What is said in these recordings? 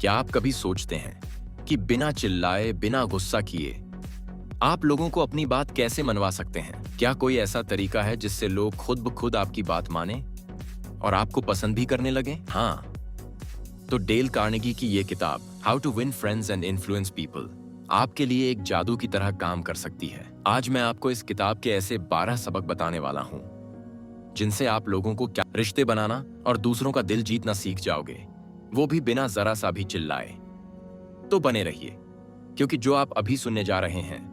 क्या आप कभी सोचते हैं कि बिना चिल्लाए, बिना गुस्सा किए आप लोगों को अपनी बात कैसे मनवा सकते हैं? क्या कोई ऐसा तरीका है जिससे लोग खुद ब खुद आपकी बात माने और आपको पसंद भी करने लगे? हाँ, तो डेल कार्नेगी की ये किताब how to win friends and influence people आपके लिए एक जादू की तरह काम कर सकती है। आज मैं आपको इस किताब के ऐसे 12 सबक बताने वाला हूँ जिनसे आप लोगों को क्या रिश्ते बनाना और दूसरों का दिल जीतना सीख जाओगे, वो भी बिना जरा सा भी चिल्लाए। तो बने रहिए, क्योंकि जो आप अभी सुनने जा रहे हैं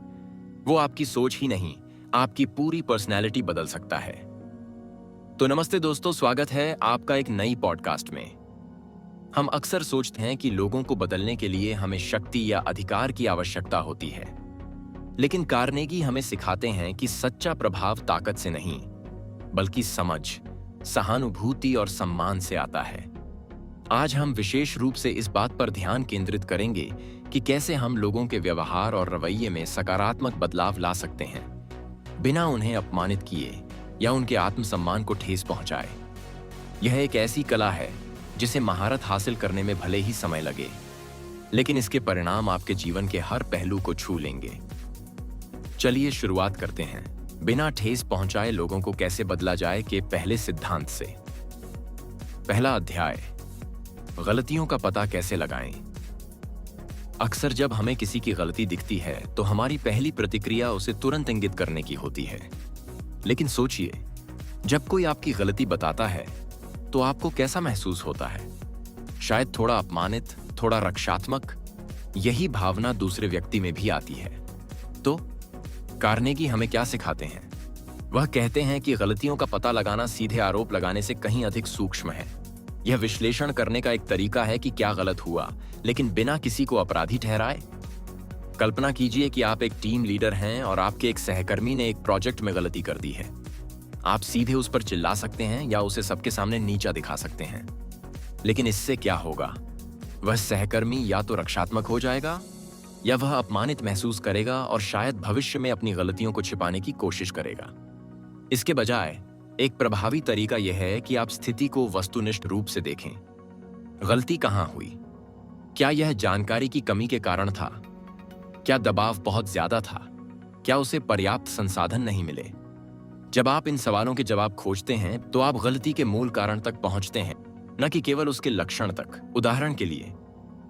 वो आपकी सोच ही नहीं, आपकी पूरी पर्सनैलिटी बदल सकता है। तो नमस्ते दोस्तों, स्वागत है आपका एक नई पॉडकास्ट में। हम अक्सर सोचते हैं कि लोगों को बदलने के लिए हमें शक्ति या अधिकार की आवश्यकता होती है, लेकिन कार्नेगी हमें सिखाते हैं कि सच्चा प्रभाव ताकत से नहीं, बल्कि समझ, सहानुभूति और सम्मान से आता है। आज हम विशेष रूप से इस बात पर ध्यान केंद्रित करेंगे कि कैसे हम लोगों के व्यवहार और रवैये में सकारात्मक बदलाव ला सकते हैं, बिना उन्हें अपमानित किए या उनके आत्मसम्मान को ठेस पहुंचाए। यह एक ऐसी कला है जिसे महारत हासिल करने में भले ही समय लगे, लेकिन इसके परिणाम आपके जीवन के हर पहलू को छू लेंगे। चलिए शुरुआत करते हैं, बिना ठेस पहुंचाए लोगों को कैसे बदला जाए के पहले सिद्धांत से। पहला अध्याय, गलतियों का पता कैसे लगाएं। अक्सर जब हमें किसी की गलती दिखती है तो हमारी पहली प्रतिक्रिया उसे तुरंत इंगित करने की होती है, लेकिन सोचिए, जब कोई आपकी गलती बताता है तो आपको कैसा महसूस होता है? शायद थोड़ा अपमानित, थोड़ा रक्षात्मक। यही भावना दूसरे व्यक्ति में भी आती है। तो कार्नेगी हमें क्या सिखाते हैं? वह कहते हैं कि गलतियों का पता लगाना सीधे आरोप लगाने से कहीं अधिक सूक्ष्म है। यह विश्लेषण करने का एक तरीका है कि क्या गलत हुआ, लेकिन बिना किसी को अपराधी ठहराए। कल्पना कीजिए कि आप एक टीम लीडर हैं और आपके एक सहकर्मी ने एक प्रोजेक्ट में गलती कर दी है। आप सीधे उस पर चिल्ला सकते हैं या उसे सबके सामने नीचा दिखा सकते हैं, लेकिन इससे क्या होगा? वह सहकर्मी या तो रक्षात्मक हो जाएगा या वह अपमानित महसूस करेगा और शायद भविष्य में अपनी गलतियों को छिपाने की कोशिश करेगा। इसके बजाय एक प्रभावी तरीका यह है कि आप स्थिति को वस्तुनिष्ठ रूप से देखें। गलती कहां हुई? क्या यह जानकारी की कमी के कारण था? क्या दबाव बहुत ज्यादा था? क्या उसे पर्याप्त संसाधन नहीं मिले? जब आप इन सवालों के जवाब खोजते हैं तो आप गलती के मूल कारण तक पहुंचते हैं, न कि केवल उसके लक्षण तक। उदाहरण के लिए,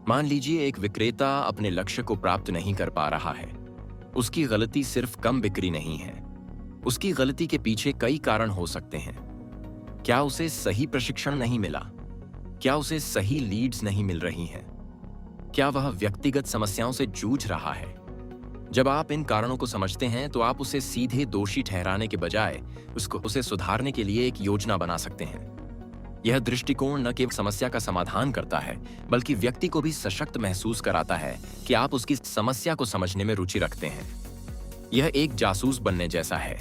मान लीजिए एक विक्रेता अपने लक्ष्य को प्राप्त नहीं कर पा रहा है। उसकी गलती सिर्फ कम बिक्री नहीं है, उसकी गलती के पीछे कई कारण हो सकते हैं। क्या उसे सही प्रशिक्षण नहीं मिला? क्या उसे सही लीड्स नहीं मिल रही हैं? क्या वह व्यक्तिगत समस्याओं से जूझ रहा है? जब आप इन कारणों को समझते हैं तो आप उसे सीधे दोषी ठहराने के बजाय उसे सुधारने के लिए एक योजना बना सकते हैं। यह दृष्टिकोण न केवल समस्या का समाधान करता है, बल्कि व्यक्ति को भी सशक्त महसूस कराता है कि आप उसकी समस्या को समझने में रुचि रखते हैं। यह एक जासूस बनने जैसा है,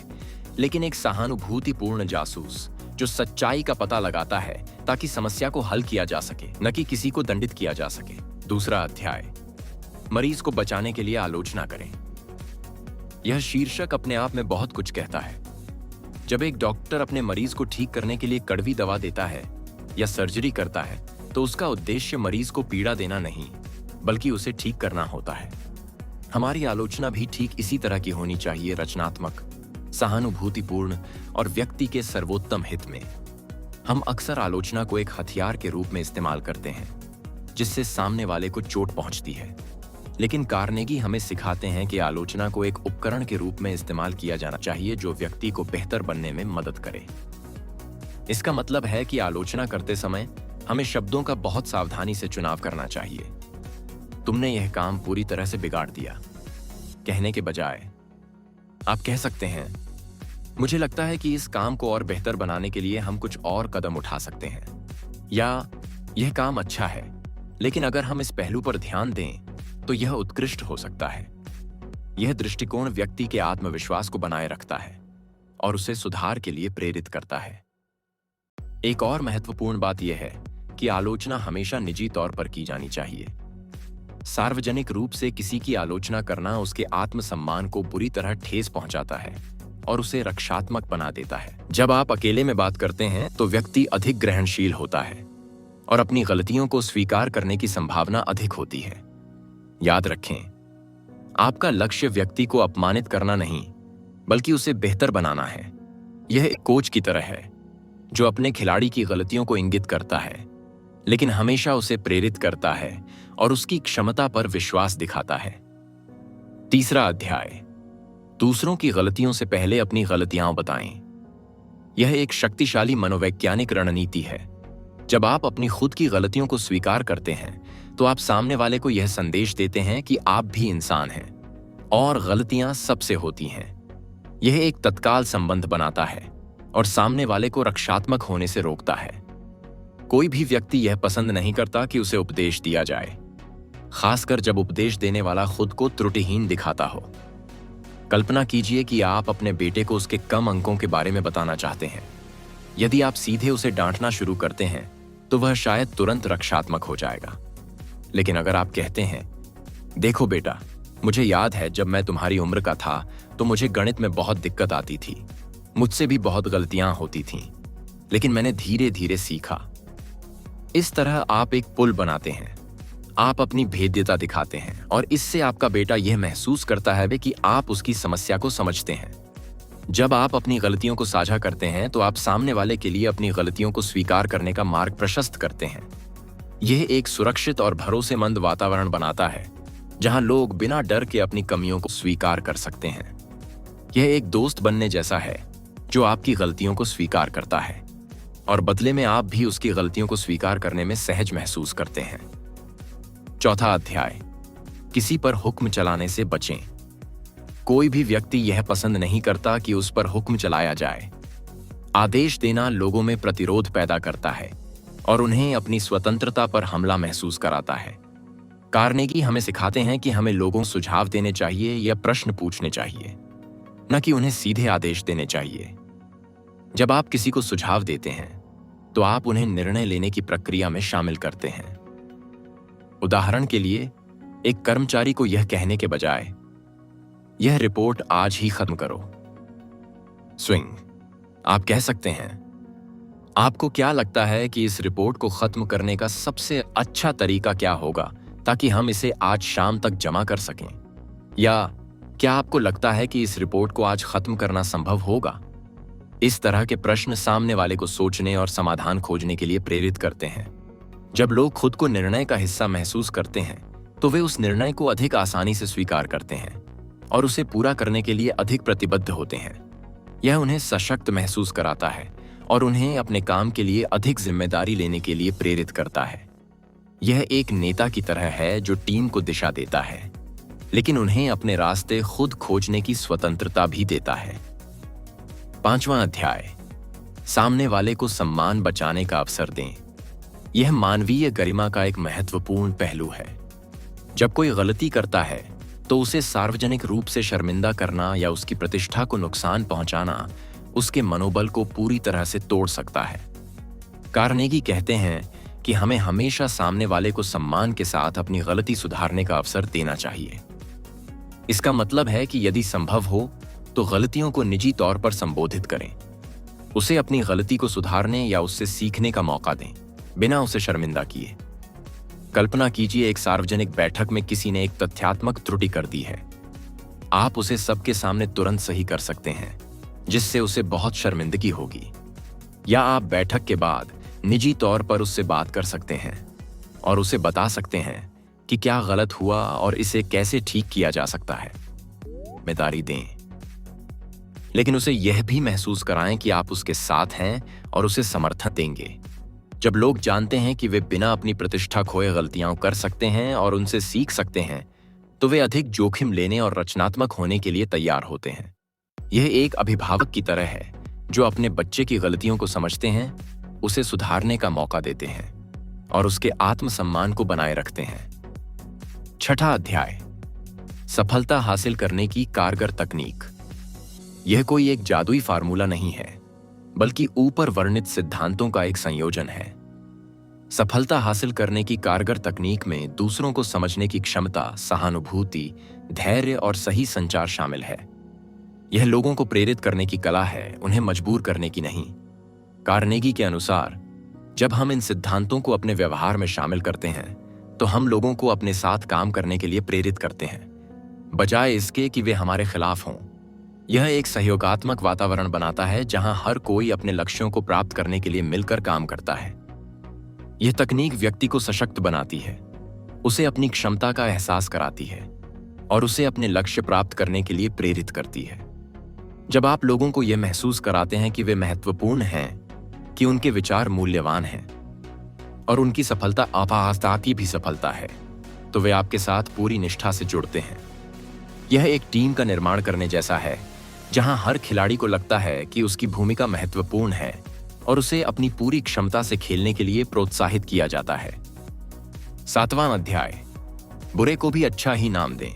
लेकिन एक सहानुभूतिपूर्ण जासूस जो सच्चाई का पता लगाता है ताकि समस्या को हल किया जा सके, न कि किसी को दंडित किया जा सके। दूसरा अध्याय, मरीज को बचाने के लिए आलोचना करें। यह शीर्षक अपने आप में बहुत कुछ कहता है। जब एक डॉक्टर अपने मरीज को ठीक करने के लिए कड़वी दवा देता है या सर्जरी करता है तो उसका उद्देश्य मरीज को पीड़ा देना नहीं, बल्कि उसे ठीक करना होता है। हमारी आलोचना भी ठीक इसी तरह की होनी चाहिए, रचनात्मक, सहानुभूतिपूर्ण और व्यक्ति के सर्वोत्तम हित में। हम अक्सर आलोचना को एक हथियार के रूप में इस्तेमाल करते हैं, जिससे सामने वाले को चोट पहुंचती है, लेकिन कार्नेगी हमें सिखाते हैं कि आलोचना को एक उपकरण के रूप में इस्तेमाल किया जाना चाहिए जो व्यक्ति को बेहतर बनने में मदद करे। इसका मतलब है कि आलोचना करते समय हमें शब्दों का बहुत सावधानी से चुनाव करना चाहिए। तुमने यह काम पूरी तरह से बिगाड़ दिया कहने के बजाय आप कह सकते हैं, मुझे लगता है कि इस काम को और बेहतर बनाने के लिए हम कुछ और कदम उठा सकते हैं, या यह काम अच्छा है, लेकिन अगर हम इस पहलू पर ध्यान दें तो यह उत्कृष्ट हो सकता है। यह दृष्टिकोण व्यक्ति के आत्मविश्वास को बनाए रखता है और उसे सुधार के लिए प्रेरित करता है। एक और महत्वपूर्ण बात यह है कि आलोचना हमेशा निजी तौर पर की जानी चाहिए। सार्वजनिक रूप से किसी की आलोचना करना उसके आत्मसम्मान को बुरी तरह ठेस पहुंचाता है और उसे रक्षात्मक बना देता है। जब आप अकेले में बात करते हैं तो व्यक्ति अधिक ग्रहणशील होता है। और अपनी गलतियों को स्वीकार करने की संभावना अधिक होती है। याद रखें, आपका लक्ष्य व्यक्ति को अपमानित करना नहीं, बल्कि उसे बेहतर बनाना है। यह एक कोच की तरह है जो अपने खिलाड़ी की गलतियों को इंगित करता है, लेकिन हमेशा उसे प्रेरित करता है और उसकी क्षमता पर विश्वास दिखाता है। तीसरा अध्याय, दूसरों की गलतियों से पहले अपनी गलतियां बताएं। यह एक शक्तिशाली मनोवैज्ञानिक रणनीति है। जब आप अपनी खुद की गलतियों को स्वीकार करते हैं तो आप सामने वाले को यह संदेश देते हैं कि आप भी इंसान हैं और गलतियां सबसे होती हैं। यह एक तत्काल संबंध बनाता है और सामने वाले को रक्षात्मक होने से रोकता है। कोई भी व्यक्ति यह पसंद नहीं करता कि उसे उपदेश दिया जाए, खासकर जब उपदेश देने वाला खुद को त्रुटिहीन दिखाता हो। कल्पना कीजिए कि आप अपने बेटे को उसके कम अंकों के बारे में बताना चाहते हैं। यदि आप सीधे उसे डांटना शुरू करते हैं तो वह शायद तुरंत रक्षात्मक हो जाएगा। लेकिन अगर आप कहते हैं, देखो बेटा, मुझे याद है जब मैं तुम्हारी उम्र का था तो मुझे गणित में बहुत दिक्कत आती थी, मुझसे भी बहुत गलतियां होती थीं, लेकिन मैंने धीरे धीरे सीखा। इस तरह आप एक पुल बनाते हैं, आप अपनी भेद्यता दिखाते हैं और इससे आपका बेटा यह महसूस करता है कि आप उसकी समस्या को समझते हैं। जब आप अपनी गलतियों को साझा करते हैं तो आप सामने वाले के लिए अपनी गलतियों को स्वीकार करने का मार्ग प्रशस्त करते हैं। यह एक सुरक्षित और भरोसेमंद वातावरण बनाता है जहां लोग बिना डर के अपनी कमियों को स्वीकार कर सकते हैं। यह एक दोस्त बनने जैसा है जो आपकी गलतियों को स्वीकार करता है और बदले में आप भी उसकी गलतियों को स्वीकार करने में सहज महसूस करते हैं। चौथा अध्याय, किसी पर हुक्म चलाने से बचें। कोई भी व्यक्ति यह पसंद नहीं करता कि उस पर हुक्म चलाया जाए। आदेश देना लोगों में प्रतिरोध पैदा करता है और उन्हें अपनी स्वतंत्रता पर हमला महसूस कराता है। कार्नेगी हमें सिखाते हैं कि हमें लोगों को सुझाव देने चाहिए या प्रश्न पूछने चाहिए, न कि उन्हें सीधे आदेश देने चाहिए। जब आप किसी को सुझाव देते हैं तो आप उन्हें निर्णय लेने की प्रक्रिया में शामिल करते हैं। उदाहरण के लिए, एक कर्मचारी को यह कहने के बजाय, यह रिपोर्ट आज ही खत्म करो, स्विंग, आप कह सकते हैं, आपको क्या लगता है कि इस रिपोर्ट को खत्म करने का सबसे अच्छा तरीका क्या होगा ताकि हम इसे आज शाम तक जमा कर सकें? या क्या आपको लगता है कि इस रिपोर्ट को आज खत्म करना संभव होगा? इस तरह के प्रश्न सामने वाले को सोचने और समाधान खोजने के लिए प्रेरित करते हैं। जब लोग खुद को निर्णय का हिस्सा महसूस करते हैं तो वे उस निर्णय को अधिक आसानी से स्वीकार करते हैं और उसे पूरा करने के लिए अधिक प्रतिबद्ध होते हैं। यह उन्हें सशक्त महसूस कराता है और उन्हें अपने काम के लिए अधिक जिम्मेदारी लेने के लिए प्रेरित करता है। यह एक नेता की तरह है जो टीम को दिशा देता है, लेकिन उन्हें अपने रास्ते खुद खोजने की स्वतंत्रता भी देता है। पांचवां अध्याय, सामने वाले को सम्मान बचाने का अवसर दें। यह मानवीय गरिमा का एक महत्वपूर्ण पहलू है। जब कोई गलती करता है तो उसे सार्वजनिक रूप से शर्मिंदा करना या उसकी प्रतिष्ठा को नुकसान पहुंचाना उसके मनोबल को पूरी तरह से तोड़ सकता है। कार्नेगी कहते हैं कि हमें हमेशा सामने वाले को सम्मान के साथ अपनी गलती सुधारने का अवसर देना चाहिए। इसका मतलब है कि यदि संभव हो तो गलतियों को निजी तौर पर संबोधित करें, उसे अपनी गलती को सुधारने या उससे सीखने का मौका दें, बिना उसे शर्मिंदा किए। कल्पना कीजिए, एक सार्वजनिक बैठक में किसी ने एक तथ्यात्मक त्रुटि कर दी है। आप उसे सबके सामने तुरंत सही कर सकते हैं, जिससे उसे बहुत शर्मिंदगी होगी। या आप बैठक के बाद निजी तौर पर उससे बात कर सकते हैं और उसे बता सकते हैं कि क्या गलत हुआ और इसे कैसे ठीक किया जा सकता है। जिम्मेदारी दें, लेकिन उसे यह भी महसूस कराएं कि आप उसके साथ हैं और उसे समर्थन देंगे। जब लोग जानते हैं कि वे बिना अपनी प्रतिष्ठा खोए गलतियां कर सकते हैं और उनसे सीख सकते हैं, तो वे अधिक जोखिम लेने और रचनात्मक होने के लिए तैयार होते हैं। यह एक अभिभावक की तरह है जो अपने बच्चे की गलतियों को समझते हैं, उसे सुधारने का मौका देते हैं और उसके आत्मसम्मान को बनाए रखते हैं। छठा अध्याय, सफलता हासिल करने की कारगर तकनीक। यह कोई एक जादुई फार्मूला नहीं है, बल्कि ऊपर वर्णित सिद्धांतों का एक संयोजन है। सफलता हासिल करने की कारगर तकनीक में दूसरों को समझने की क्षमता, सहानुभूति, धैर्य और सही संचार शामिल है। यह लोगों को प्रेरित करने की कला है, उन्हें मजबूर करने की नहीं। कार्नेगी के अनुसार जब हम इन सिद्धांतों को अपने व्यवहार में शामिल करते हैं तो हम लोगों को अपने साथ काम करने के लिए प्रेरित करते हैं, बजाय इसके कि वे हमारे खिलाफ हों। यह एक सहयोगात्मक वातावरण बनाता है जहां हर कोई अपने लक्ष्यों को प्राप्त करने के लिए मिलकर काम करता है। यह तकनीक व्यक्ति को सशक्त बनाती है, उसे अपनी क्षमता का एहसास कराती है और उसे अपने लक्ष्य प्राप्त करने के लिए प्रेरित करती है। जब आप लोगों को यह महसूस कराते हैं कि वे महत्वपूर्ण हैं, कि उनके विचार मूल्यवान हैं और उनकी सफलता आपकी की भी सफलता है, तो वे आपके साथ पूरी निष्ठा से जुड़ते हैं। यह एक टीम का निर्माण करने जैसा है जहां हर खिलाड़ी को लगता है कि उसकी भूमिका महत्वपूर्ण है और उसे अपनी पूरी क्षमता से खेलने के लिए प्रोत्साहित किया जाता है। 7वां अध्याय, बुरे को भी अच्छा ही नाम दें।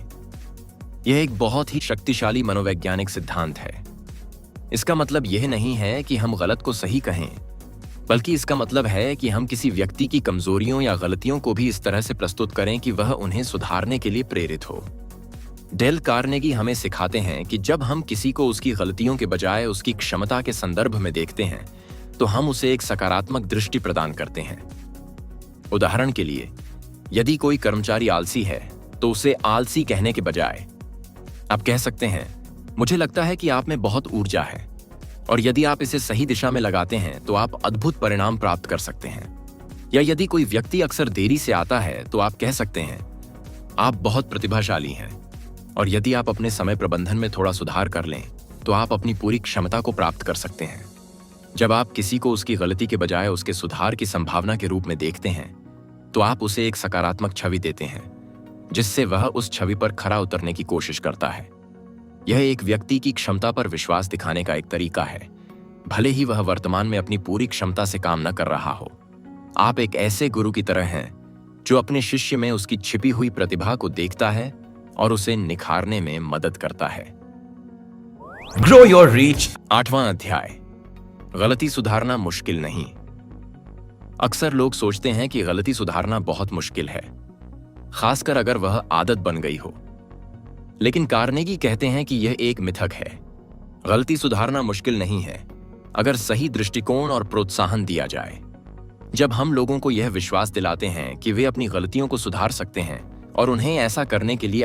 यह एक बहुत ही शक्तिशाली मनोवैज्ञानिक सिद्धांत है। इसका मतलब यह नहीं है कि हम गलत को सही कहें, बल्कि इसका मतलब है कि हम किसी व्यक्ति की कमजोरियों या गलतियों को भी इस तरह से प्रस्तुत करें कि वह उन्हें सुधारने के लिए प्रेरित हो। डेल कार्नेगी हमें सिखाते हैं कि जब हम किसी को उसकी गलतियों के बजाय उसकी क्षमता के संदर्भ में देखते हैं तो हम उसे एक सकारात्मक दृष्टि प्रदान करते हैं। उदाहरण के लिए, यदि कोई कर्मचारी आलसी है तो उसे आलसी कहने के बजाय आप कह सकते हैं, मुझे लगता है कि आप में बहुत ऊर्जा है, और यदि आप इसे सही दिशा में लगाते हैं तो आप अद्भुत परिणाम प्राप्त कर सकते हैं। या यदि कोई व्यक्ति अक्सर देरी से आता है तो आप कह सकते हैं, आप बहुत प्रतिभाशाली हैं, और यदि आप अपने समय प्रबंधन में थोड़ा सुधार कर लें तो आप अपनी पूरी क्षमता को प्राप्त कर सकते हैं। जब आप किसी को उसकी गलती के बजाय उसके सुधार की संभावना के रूप में देखते हैं तो आप उसे एक सकारात्मक छवि देते हैं, जिससे वह उस छवि पर खरा उतरने की कोशिश करता है। यह एक व्यक्ति की क्षमता पर विश्वास दिखाने का एक तरीका है, भले ही वह वर्तमान में अपनी पूरी क्षमता से काम न कर रहा हो। आप एक ऐसे गुरु की तरह हैं जो अपने शिष्य में उसकी छिपी हुई प्रतिभा को देखता है और उसे निखारने में मदद करता है। Grow your reach. 8वां अध्याय, गलती सुधारना मुश्किल नहीं। अक्सर लोग सोचते हैं कि गलती सुधारना बहुत मुश्किल है, खासकर अगर वह आदत बन गई हो। लेकिन कार्नेगी कहते हैं कि यह एक मिथक है। गलती सुधारना मुश्किल नहीं है अगर सही दृष्टिकोण और प्रोत्साहन दिया जाए। जब हम लोगों को यह विश्वास दिलाते हैं कि वे अपनी गलतियों को सुधार सकते हैं और उन्हें ऐसा करने के लिए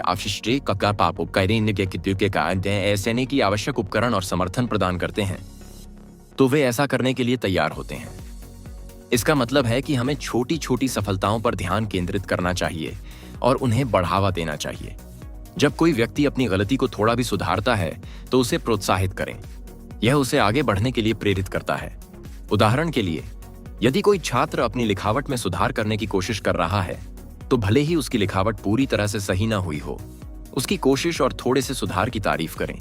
ऐसे की आवश्यक उपकरण और समर्थन प्रदान करते हैं, तो वे ऐसा करने के लिए तैयार होते हैं। इसका मतलब है कि हमें छोटी छोटी सफलताओं पर ध्यान केंद्रित करना चाहिए और उन्हें बढ़ावा देना चाहिए। जब कोई व्यक्ति अपनी गलती को थोड़ा भी सुधारता है तो उसे प्रोत्साहित करें। यह उसे आगे बढ़ने के लिए प्रेरित करता है। उदाहरण के लिए, यदि कोई छात्र अपनी लिखावट में सुधार करने की कोशिश कर रहा है तो भले ही उसकी लिखावट पूरी तरह से सही ना हुई हो, उसकी कोशिश और थोड़े से सुधार की तारीफ करें।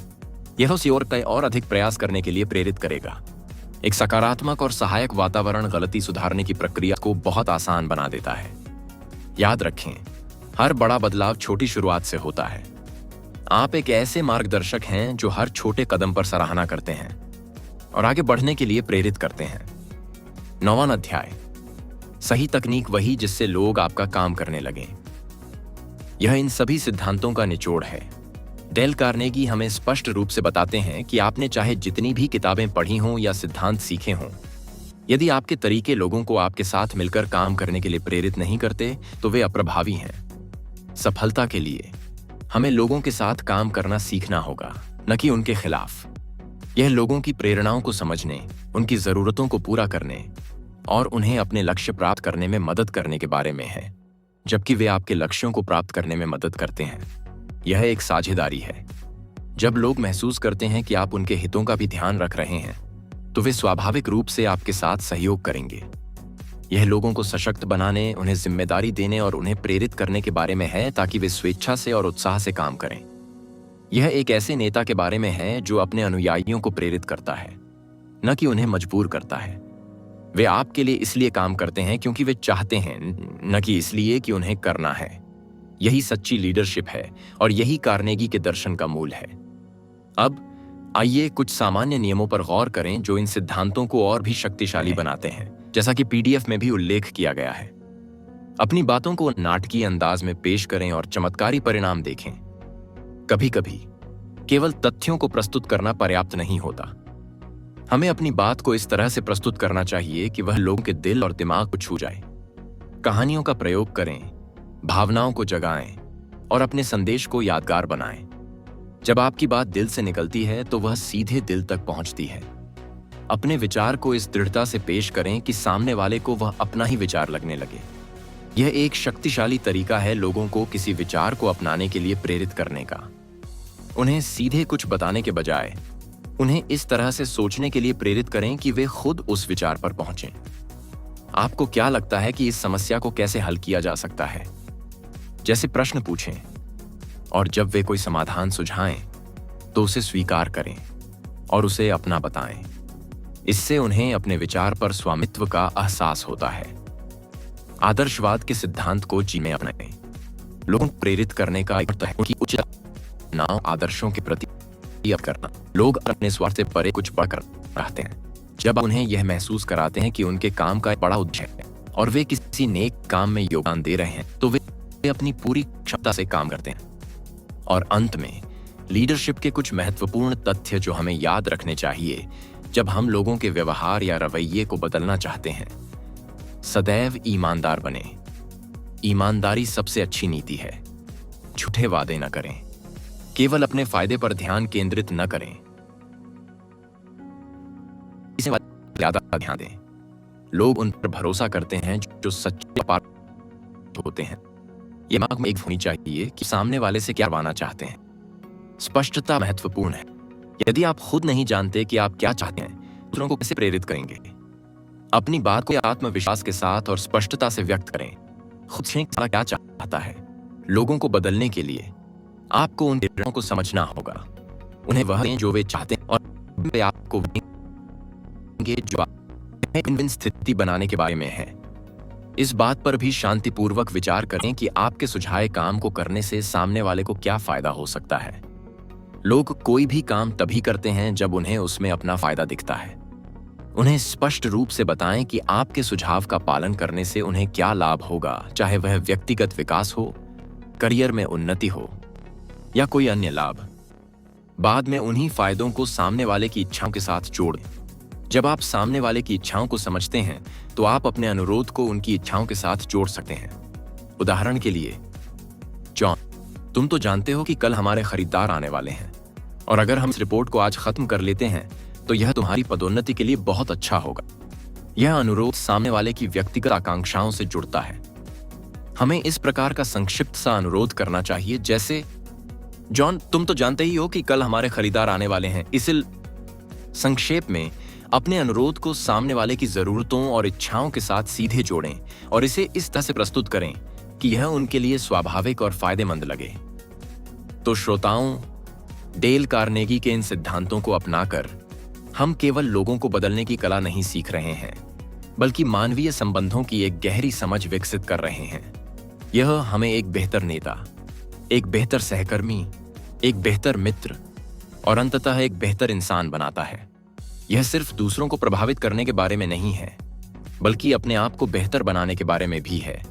यह उसे और अधिक प्रयास करने के लिए प्रेरित करेगा। एक सकारात्मक और सहायक वातावरण गलती सुधारने की प्रक्रिया को बहुत आसान बना देता है। याद रखें, हर बड़ा बदलाव छोटी शुरुआत से होता है। आप एक ऐसे मार्गदर्शक हैं जो हर छोटे कदम पर सराहना करते हैं और आगे बढ़ने के लिए प्रेरित करते हैं। 9वां अध्याय, सही तकनीक वही जिससे लोग आपका काम करने लगें। यह इन सभी सिद्धांतों का निचोड़ है। डेल कार्नेगी हमें स्पष्ट रूप से बताते हैं कि आपने चाहे जितनी भी किताबें पढ़ी हों या सिद्धांत सीखे हों, यदि आपके तरीके लोगों को आपके साथ मिलकर काम करने के लिए प्रेरित नहीं करते तो वे अप्रभावी हैं। सफलता के लिए हमें लोगों के साथ काम करना सीखना होगा, न कि उनके खिलाफ। यह लोगों की प्रेरणाओं को समझने, उनकी जरूरतों को पूरा करने और उन्हें अपने लक्ष्य प्राप्त करने में मदद करने के बारे में है, जबकि वे आपके लक्ष्यों को प्राप्त करने में मदद करते हैं। यह एक साझेदारी है। जब लोग महसूस करते हैं कि आप उनके हितों का भी ध्यान रख रहे हैं तो वे स्वाभाविक रूप से आपके साथ सहयोग करेंगे। यह लोगों को सशक्त बनाने, उन्हें जिम्मेदारी देने और उन्हें प्रेरित करने के बारे में है ताकि वे स्वेच्छा से और उत्साह से काम करें। यह एक ऐसे नेता के बारे में है जो अपने अनुयायियों को प्रेरित करता है, न कि उन्हें मजबूर करता है। वे आपके लिए इसलिए काम करते हैं क्योंकि वे चाहते हैं, न कि इसलिए कि उन्हें करना है। यही सच्ची लीडरशिप है और यही कार्नेगी के दर्शन का मूल है। अब आइए कुछ सामान्य नियमों पर गौर करें जो इन सिद्धांतों को और भी शक्तिशाली बनाते हैं, जैसा कि पीडीएफ में भी उल्लेख किया गया है। अपनी बातों को नाटकीय अंदाज में पेश करें और चमत्कारी परिणाम देखें। कभी-कभी केवल तथ्यों को प्रस्तुत करना पर्याप्त नहीं होता। हमें अपनी बात को इस तरह से प्रस्तुत करना चाहिए कि वह लोगों के दिल और दिमाग को छू जाए। कहानियों का प्रयोग करें, भावनाओं को जगाएं और अपने संदेश को यादगार बनाएं। जब आपकी बात दिल से निकलती है तो वह सीधे दिल तक पहुंचती है। अपने विचार को इस दृढ़ता से पेश करें कि सामने वाले को वह अपना ही विचार लगने लगे। यह एक शक्तिशाली तरीका है लोगों को किसी विचार को अपनाने के लिए प्रेरित करने का। उन्हें सीधे कुछ बताने के बजाय उन्हें इस तरह से सोचने के लिए प्रेरित करें कि वे खुद उस विचार पर पहुंचें। आपको क्या लगता है कि इस समस्या को कैसे हल किया जा सकता है? जैसे प्रश्न पूछें और जब वे कोई समाधान सुझाएं तो उसे स्वीकार करें और उसे अपना बताएं। इससे उन्हें अपने विचार पर स्वामित्व का एहसास होता है। आदर्शवाद के सिद्धांत को जी में अपनाएं। लोगों को प्रेरित करने का अर्थ है उनकी उचित नाव आदर्शों के प्रति करना। लोग अपने स्वार्थ से परे कुछ बढ़कर रहते हैं। जब उन्हें यह महसूस कराते हैं कि उनके काम का एक बड़ा उद्देश्य है और वे किसी नेक काम में योगदान दे रहे हैं तो वे अपनी पूरी क्षमता से काम करते हैं। और अंत में लीडरशिप के कुछ महत्वपूर्ण तथ्य जो हमें याद रखने चाहिए जब हम लोगों के व्यवहार या रवैये को बदलना चाहते हैं। सदैव ईमानदार बने। ईमानदारी सबसे अच्छी नीति है। झूठे वादे न करें। केवल अपने फायदे पर ध्यान केंद्रित न करें। इसे ज्यादा ध्यान दें। लोग उन पर भरोसा करते हैं जो सच्चे होते हैं। यह दिमाग में एक होनी चाहिए कि सामने वाले से क्या पाना चाहते हैं। स्पष्टता महत्वपूर्ण है। यदि आप खुद नहीं जानते कि आप क्या चाहते हैं, दूसरों को कैसे प्रेरित करेंगे? अपनी बात को आत्मविश्वास के साथ और स्पष्टता से व्यक्त करें। खुद से क्या चाहता है। लोगों को बदलने के लिए आपको उन प्रेरणाओं को समझना होगा। उन्हें वह दें जो वे चाहते हैं और वे आपको देंगे जो विन-विन स्थिति बनाने के बारे में है। इस बात पर भी शांतिपूर्वक विचार करें कि आपके सुझाए काम को करने से सामने वाले को क्या फायदा हो सकता है। लोग कोई भी काम तभी करते हैं जब उन्हें उसमें अपना फायदा दिखता है। उन्हें स्पष्ट रूप से बताएं कि आपके सुझाव का पालन करने से उन्हें क्या लाभ होगा, चाहे वह व्यक्तिगत विकास हो, करियर में उन्नति हो या कोई अन्य लाभ। बाद में उन्हीं फायदों को सामने वाले की इच्छाओं के साथ जोड़ दें। जब आप सामने वाले की इच्छाओं को समझते हैं तो आप अपने अनुरोध को उनकी इच्छाओं के साथ जोड़ सकते हैं। उदाहरण के लिए, जॉन, तुम तो जानते हो कि कल हमारे खरीदार आने वाले हैं और अगर हम इस रिपोर्ट को आज खत्म कर लेते हैं तो यह तुम्हारी पदोन्नति के लिए बहुत अच्छा होगा। यह अनुरोध सामने वाले की व्यक्तिगत आकांक्षाओं से जुड़ता है। हमें इस प्रकार का संक्षिप्त सा अनुरोध करना चाहिए, जैसे, जॉन, तुम तो जानते ही हो कि कल हमारे खरीदार आने वाले हैं। इसे संक्षेप में अपने अनुरोध को सामने वाले की जरूरतों और इच्छाओं के साथ सीधे जोड़ें और इसे इस तरह से प्रस्तुत करें कि यह उनके लिए स्वाभाविक और फायदेमंद लगे। तो श्रोताओं, डेल कार्नेगी के इन सिद्धांतों को अपनाकर हम केवल लोगों को बदलने की कला नहीं सीख रहे हैं, बल्कि मानवीय संबंधों की एक गहरी समझ विकसित कर रहे हैं। यह हमें एक बेहतर नेता, एक बेहतर सहकर्मी, एक बेहतर मित्र और अंततः एक बेहतर इंसान बनाता है। यह सिर्फ दूसरों को प्रभावित करने के बारे में नहीं है, बल्कि अपने आप को बेहतर बनाने के बारे में भी है,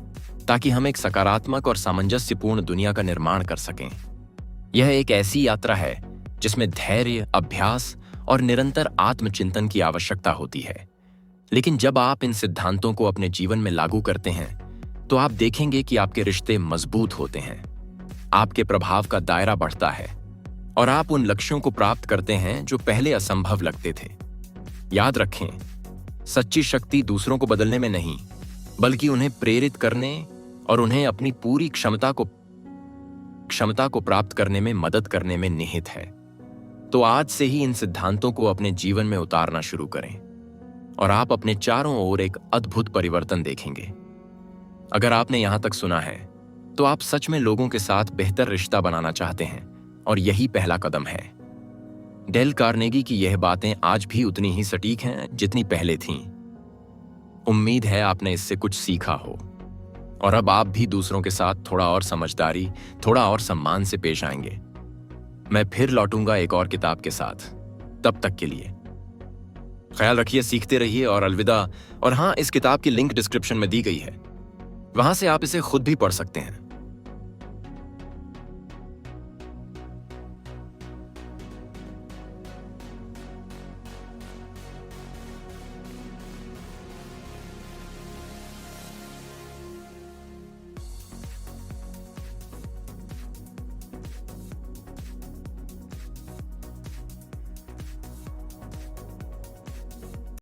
ताकि हम एक सकारात्मक और सामंजस्यपूर्ण दुनिया का निर्माण कर सकें। यह एक ऐसी यात्रा है जिसमें धैर्य, अभ्यास और निरंतर आत्मचिंतन की आवश्यकता होती है। लेकिन जब आप इन सिद्धांतों को अपने जीवन में लागू करते हैं तो आप देखेंगे कि आपके रिश्ते मजबूत होते हैं, आपके प्रभाव का दायरा बढ़ता है और आप उन लक्ष्यों को प्राप्त करते हैं जो पहले असंभव लगते थे। याद रखें, सच्ची शक्ति दूसरों को बदलने में नहीं, बल्कि उन्हें प्रेरित करने और उन्हें अपनी पूरी क्षमता को प्राप्त करने में मदद करने में निहित है। तो आज से ही इन सिद्धांतों को अपने जीवन में उतारना शुरू करें और आप अपने चारों ओर एक अद्भुत परिवर्तन देखेंगे। अगर आपने यहां तक सुना है तो आप सच में लोगों के साथ बेहतर रिश्ता बनाना चाहते हैं और यही पहला कदम है। डेल कार्नेगी की यह बातें आज भी उतनी ही सटीक हैं जितनी पहले थीं। उम्मीद है आपने इससे कुछ सीखा हो और अब आप भी दूसरों के साथ थोड़ा और समझदारी, थोड़ा और सम्मान से पेश आएंगे। मैं फिर लौटूंगा एक और किताब के साथ। तब तक के लिए ख्याल रखिए, सीखते रहिए और अलविदा। और हाँ, इस किताब की लिंक डिस्क्रिप्शन में दी गई है, वहां से आप इसे खुद भी पढ़ सकते हैं।